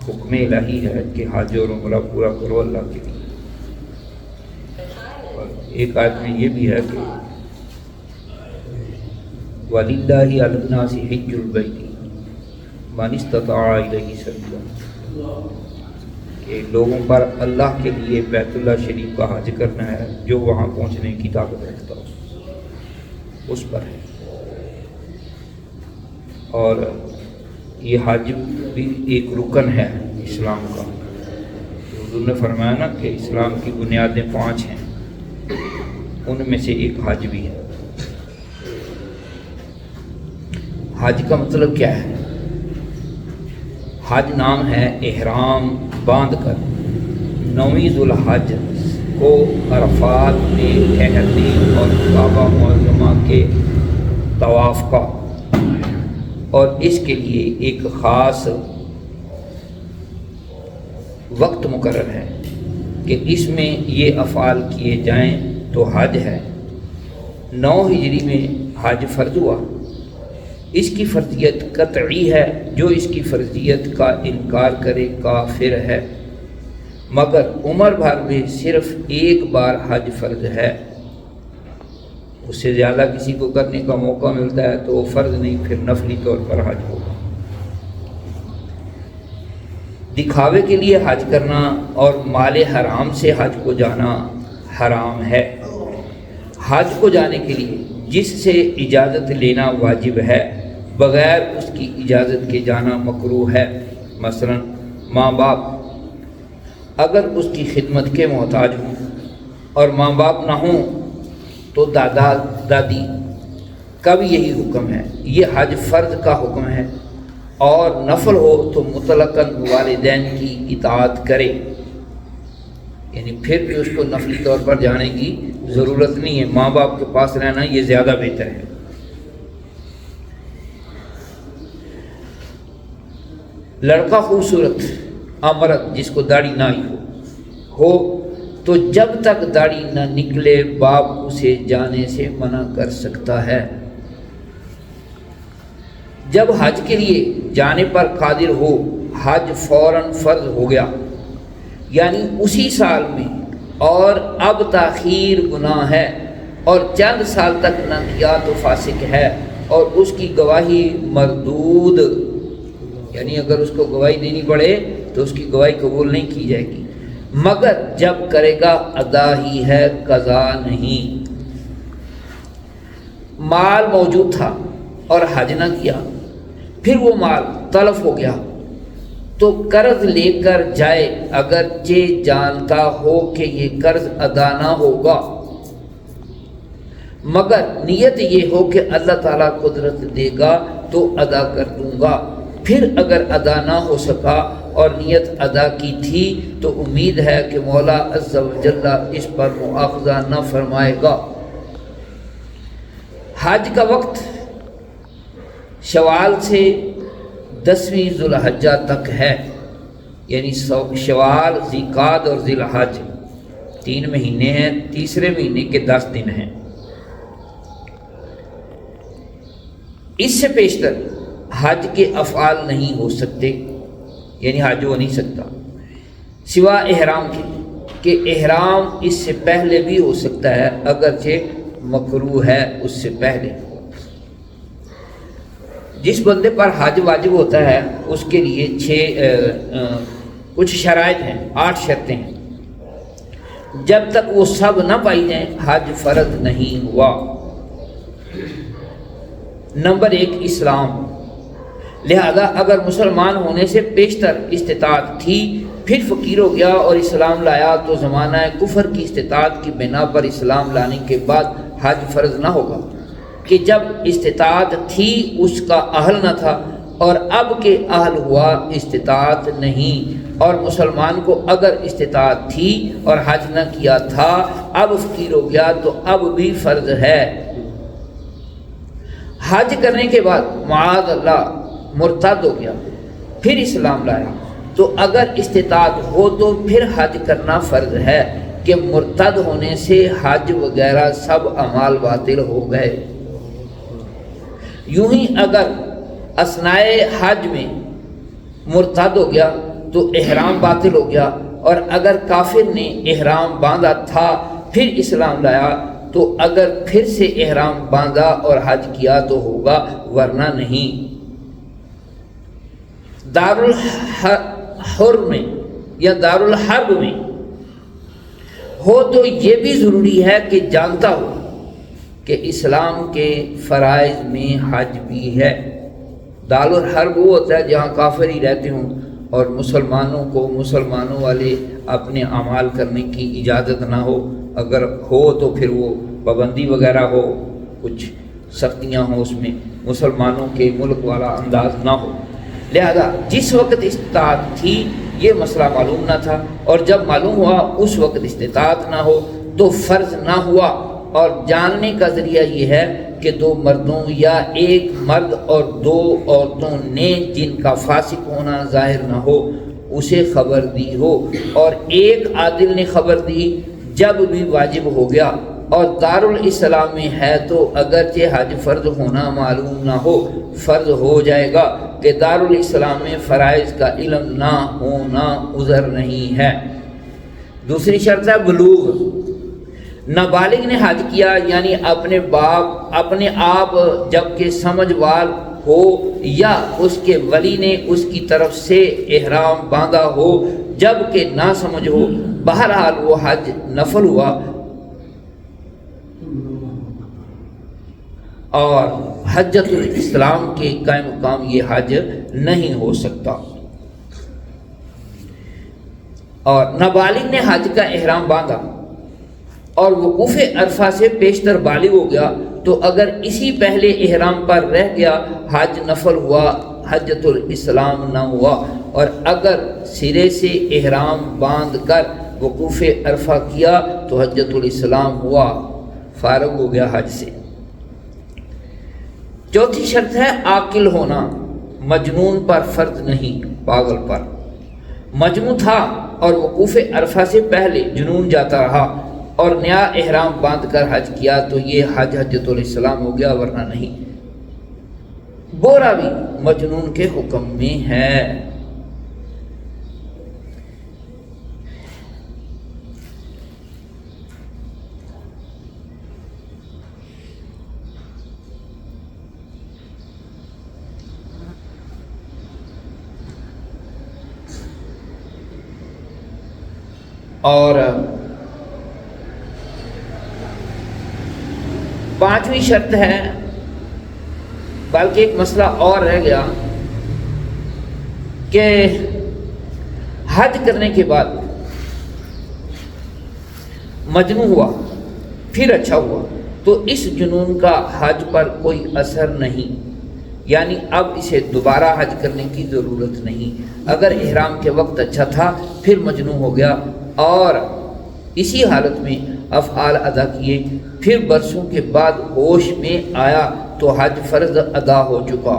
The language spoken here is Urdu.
حکم الہی ہے کہ حج اور عمرہ پورا کرو اللہ کے لیے۔ اور ایک آیت میں یہ بھی ہے کہ وَلِلَّهِ عَلَى النَّاسِ حِجُّ الْبَيْتِ مَنِ اسْتَطَاعَ إِلَيْهِ سَبِيلًا، کہ لوگوں پر اللہ کے لیے بیت اللہ شریف کا حج کرنا ہے جو وہاں پہنچنے کی طاقت رکھتا ہو، اس پر ہے۔ اور یہ حج بھی ایک رکن ہے اسلام کا۔ حضور نے فرمایا نا کہ اسلام کی بنیادیں 5 ہیں، ان میں سے ایک حج بھی ہے۔ حج کا مطلب کیا ہے؟ حج نام ہے احرام باندھ کر 9 ذوالحج کو عرفات میں ٹھہرنے اور کعبہ معظمہ کے طواف کا، اور اس کے لیے ایک خاص وقت مقرر ہے کہ اس میں یہ افعال کیے جائیں تو حج ہے۔ 9 ہجری میں حج فرض ہوا۔ اس کی فرضیت قطعی ہے، جو اس کی فرضیت کا انکار کرے کافر ہے، مگر عمر بھر میں صرف ایک بار حج فرض ہے، اس سے زیادہ کسی کو کرنے کا موقع ملتا ہے تو وہ فرض نہیں، پھر نفلی طور پر حج ہوگا۔ دکھاوے کے لیے حج کرنا اور مال حرام سے حج کو جانا حرام ہے۔ حج کو جانے کے لیے جس سے اجازت لینا واجب ہے، بغیر اس کی اجازت کے جانا مکروہ ہے۔ مثلا ماں باپ اگر اس کی خدمت کے محتاج ہوں اور ماں باپ نہ ہوں تو دادا دادی کا بھی یہی حکم ہے۔ یہ حج فرض کا حکم ہے، اور نفل ہو تو مطلقاً والدین کی اطاعت کرے، یعنی پھر بھی اس کو نفلی طور پر جانے کی ضرورت نہیں ہے، ماں باپ کے پاس رہنا یہ زیادہ بہتر ہے۔ لڑکا خوبصورت امرد جس کو داڑھی نہ ہو تو جب تک داڑھی نہ نکلے باپ اسے جانے سے منع کر سکتا ہے۔ جب حج کے لیے جانے پر قادر ہو، حج فوراً فرض ہو گیا، یعنی اسی سال میں، اور اب تاخیر گناہ ہے اور چند سال تک نہ کیا تو فاسق ہے، اور اس کی گواہی مردود، یعنی اگر اس کو گواہی دینی پڑے تو اس کی گواہی قبول نہیں کی جائے گی، مگر جب کرے گا ادا ہی ہے، قضا نہیں۔ مال موجود تھا اور حج نہ کیا، پھر وہ مال تلف ہو گیا تو قرض لے کر جائے، اگرچہ جانتا ہو کہ یہ قرض ادا نہ ہوگا، مگر نیت یہ ہو کہ اللہ تعالیٰ قدرت دے گا تو ادا کر دوں گا۔ پھر اگر ادا نہ ہو سکا اور نیت ادا کی تھی تو امید ہے کہ مولا عز و جل اس پر مؤاخذہ نہ فرمائے گا۔ حج کا وقت شوال سے 10ویں ذوالحجہ تک ہے، یعنی شوال، ذیقعد اور ذی الحج 3 مہینے ہیں، تیسرے مہینے کے 10 دن ہیں۔ اس سے پیشتر حج کے افعال نہیں ہو سکتے، یعنی حج ہو نہیں سکتا سوا احرام کے، کہ احرام اس سے پہلے بھی ہو سکتا ہے اگرچہ مکروہ ہے اس سے پہلے۔ جس بندے پر حج واجب ہوتا ہے اس کے لیے کچھ شرائط ہیں، 8 شرطیں ہیں، جب تک وہ سب نہ پائی جائیں حج فرض نہیں ہوا۔ نمبر 1 اسلام، لہذا اگر مسلمان ہونے سے پیشتر استطاعت تھی پھر فقیر ہو گیا اور اسلام لایا تو زمانہ کفر کی استطاعت کی بنا پر اسلام لانے کے بعد حج فرض نہ ہوگا، کہ جب استطاعت تھی اس کا اہل نہ تھا اور اب کے اہل ہوا استطاعت نہیں، اور مسلمان کو اگر استطاعت تھی اور حج نہ کیا تھا اب فقیر ہو گیا تو اب بھی فرض ہے۔ حج کرنے کے بعد معاذ اللہ مرتد ہو گیا پھر اسلام لایا تو اگر استطاعت ہو تو پھر حج کرنا فرض ہے، کہ مرتد ہونے سے حج وغیرہ سب اعمال باطل ہو گئے۔ یوں ہی اگر اثناء حج میں مرتد ہو گیا تو احرام باطل ہو گیا، اور اگر کافر نے احرام باندھا تھا پھر اسلام لایا تو اگر پھر سے احرام باندھا اور حج کیا تو ہوگا، ورنہ نہیں۔ دارالحرب میں یا دارالحرب میں ہو تو یہ بھی ضروری ہے کہ جانتا ہو کہ اسلام کے فرائض میں حج بھی ہے۔ دارالحرب وہ ہوتا ہے جہاں کافر ہی رہتے ہوں اور مسلمانوں کو مسلمانوں والے اپنے اعمال کرنے کی اجازت نہ ہو، اگر ہو تو پھر وہ پابندی وغیرہ ہو، کچھ سختیاں ہوں، اس میں مسلمانوں کے ملک والا انداز نہ ہو۔ لہذا جس وقت استطاعت تھی یہ مسئلہ معلوم نہ تھا، اور جب معلوم ہوا اس وقت استطاعت نہ ہو تو فرض نہ ہوا، اور جاننے کا ذریعہ یہ ہے کہ دو مردوں یا ایک مرد اور دو عورتوں نے جن کا فاسق ہونا ظاہر نہ ہو اسے خبر دی ہو، اور ایک عادل نے خبر دی جب بھی واجب ہو گیا، اور دارالاسلام میں ہے تو اگرچہ حج فرض ہونا معلوم نہ ہو فرض ہو جائے گا کہ دارالاسلام میں فرائض کا علم نہ ہونا عذر نہیں ہے۔ دوسری شرط ہے بلوغ۔ نابالغ نے حج کیا یعنی اپنے آپ جبکہ سمجھ وال ہو یا اس کے ولی نے اس کی طرف سے احرام باندھا ہو جب کہ نہ سمجھ ہو، بہرحال وہ حج نفل ہوا اور حجۃ الاسلام کے قائم مقام یہ حج نہیں ہو سکتا۔ اور نابالغ نے حج کا احرام باندھا اور وقوف عرفہ سے پیشتر بالغ ہو گیا تو اگر اسی پہلے احرام پر رہ گیا حج نفل ہوا، حجۃ الاسلام نہ ہوا، اور اگر سرے سے احرام باندھ کر وقوف عرفہ کیا تو حجۃ الاسلام ہوا، فارغ ہو گیا حج سے۔ چوتھی شرط ہے عاقل ہونا، مجنون پر فرض نہیں، پاگل پر۔ مجنون تھا اور وقوف عرفہ سے پہلے جنون جاتا رہا اور نیا احرام باندھ کر حج کیا تو یہ حج حجۃ الاسلام ہو گیا، ورنہ نہیں۔ بورا بھی مجنون کے حکم میں ہے۔ اور پانچویں شرط ہے، بلکہ ایک مسئلہ اور رہ گیا کہ حج کرنے کے بعد مجنون ہوا پھر اچھا ہوا تو اس جنون کا حج پر کوئی اثر نہیں، یعنی اب اسے دوبارہ حج کرنے کی ضرورت نہیں۔ اگر احرام کے وقت اچھا تھا پھر مجنون ہو گیا اور اسی حالت میں افعال ادا کیے، پھر برسوں کے بعد ہوش میں آیا تو حج فرض ادا ہو چکا۔